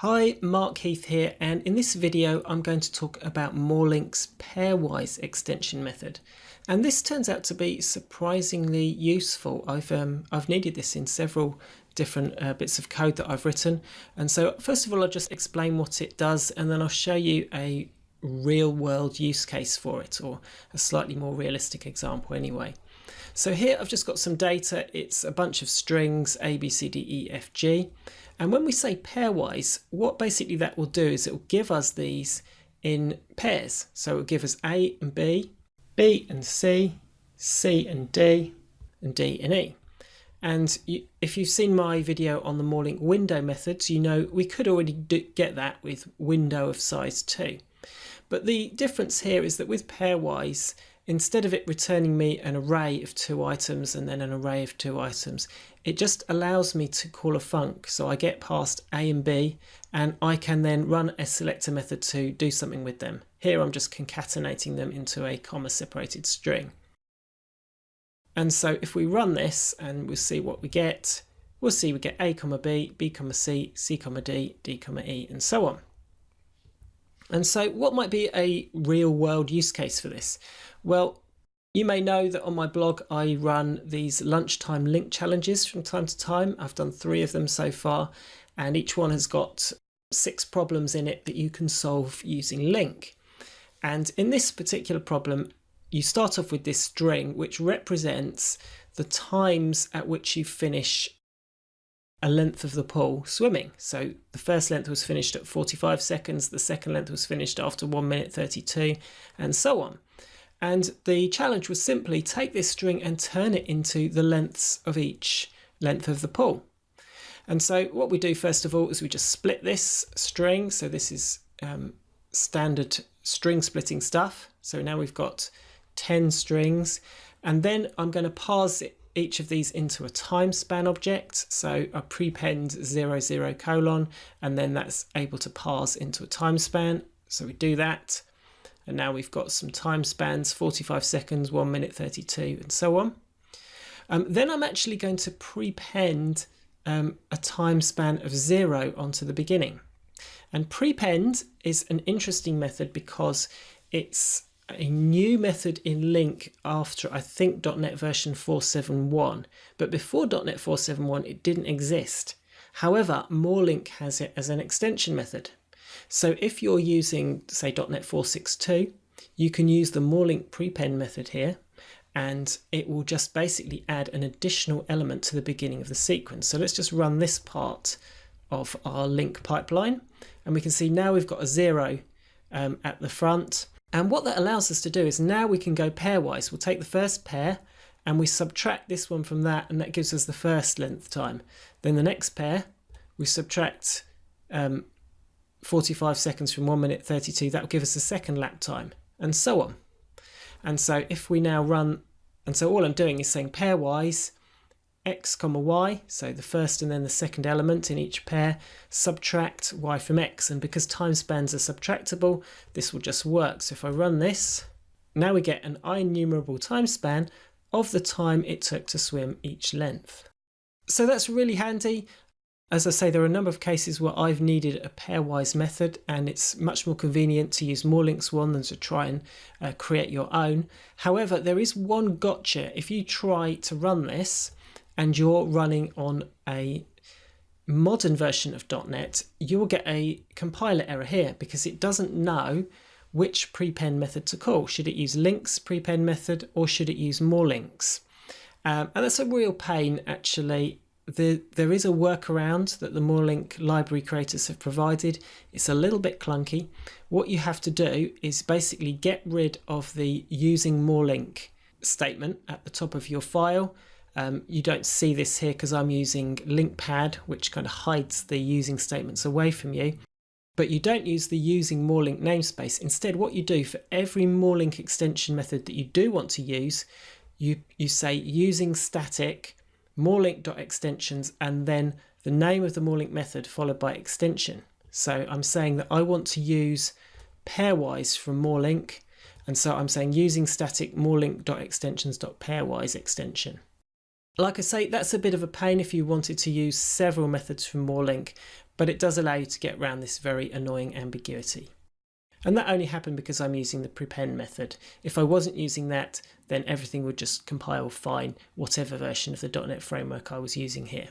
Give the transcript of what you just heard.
Hi, Mark Heath here, and in this video I'm going to talk about MoreLINQ's pairwise extension method. And this turns out to be surprisingly useful. I've needed this in several different bits of code that I've written. And so first of all, I'll just explain what it does, and then I'll show you a real world use case for it, or a slightly more realistic example anyway. So here I've just got some data. It's a bunch of strings A, B, C, D, E, F, G. And when we say pairwise, what basically that will do is it will give us these in pairs. So it will give us A and B, B and C, C and D and E. And if you've seen my video on the MoreLINQ window methods, you know we could already get that with window of size 2. But the difference here is that with pairwise, instead of it returning me an array of 2 items and then an array of 2 items, it just allows me to call a func. So I get past A and B, and I can then run a selector method to do something with them. Here I'm just concatenating them into a comma separated string. And so if we run this, and we'll see what we get, we'll see we get A, B, B, C, C, D, D, E, and so on. And so what might be a real world use case for this? Well, you may know that on my blog I run these lunchtime LINQ challenges from time to time. I've done 3 of them so far, and each one has got 6 problems in it that you can solve using LINQ. And in this particular problem, you start off with this string which represents the times at which you finish a length of the pool swimming. So the first length was finished at 45 seconds, the second length was finished after 1 minute 32, and so on. And the challenge was simply take this string and turn it into the lengths of each length of the pool. And so what we do first of all is we just split this string. So this is standard string splitting stuff. So now we've got 10 strings, and then I'm going to parse each of these into a time span object. So a prepend 00:, and then that's able to parse into a time span. So we do that. And now we've got some time spans, 45 seconds, 1 minute 32, and so on. Then I'm actually going to prepend a time span of 0 onto the beginning. And prepend is an interesting method because it's a new method in LINQ after, I think, .NET version 4.7.1. But before .NET 4.7.1, it didn't exist. However, MoreLINQ has it as an extension method. So if you're using, say, .NET 4.6.2, you can use the MoreLINQ prepend method here, and it will just basically add an additional element to the beginning of the sequence. So let's just run this part of our LINQ pipeline, and we can see now we've got a 0 at the front. And what that allows us to do is now we can go pairwise. We'll take the first pair and we subtract this one from that, and that gives us the first length time. Then the next pair, we subtract 45 seconds from 1 minute 32, that will give us the second lap time, and so on. And so if we now run, and so all I'm doing is saying pairwise x comma y, so the first and then the second element in each pair, subtract y from x, and because time spans are subtractable, this will just work. So if I run this, now we get an INumerable time span of the time it took to swim each length. So that's really handy. As I say, there are a number of cases where I've needed a pairwise method, and it's much more convenient to use MoreLINQ's one than to try and create your own. However, there is one gotcha. If you try to run this and you're running on a modern version of .NET, you will get a compiler error here because it doesn't know which prepend method to call. Should it use LINQ's prepend method or should it use MoreLINQ's? And that's a real pain, actually. There is a workaround that the MoreLINQ library creators have provided. It's a little bit clunky. What you have to do is basically get rid of the using MoreLINQ statement at the top of your file. You don't see this here because I'm using LINQPad, which kind of hides the using statements away from you. But you don't use the using MoreLINQ namespace. Instead, what you do for every MoreLINQ extension method that you do want to use, you say using static MoreLINQ.extensions, and then the name of the MoreLINQ method followed by extension. So I'm saying that I want to use pairwise from MoreLINQ, and so I'm saying using static MoreLINQ.extensions.pairwise extension. Like I say, that's a bit of a pain if you wanted to use several methods from MoreLINQ, but it does allow you to get around this very annoying ambiguity. And that only happened because I'm using the Prepend method. If I wasn't using that, then everything would just compile fine, whatever version of the .NET framework I was using here.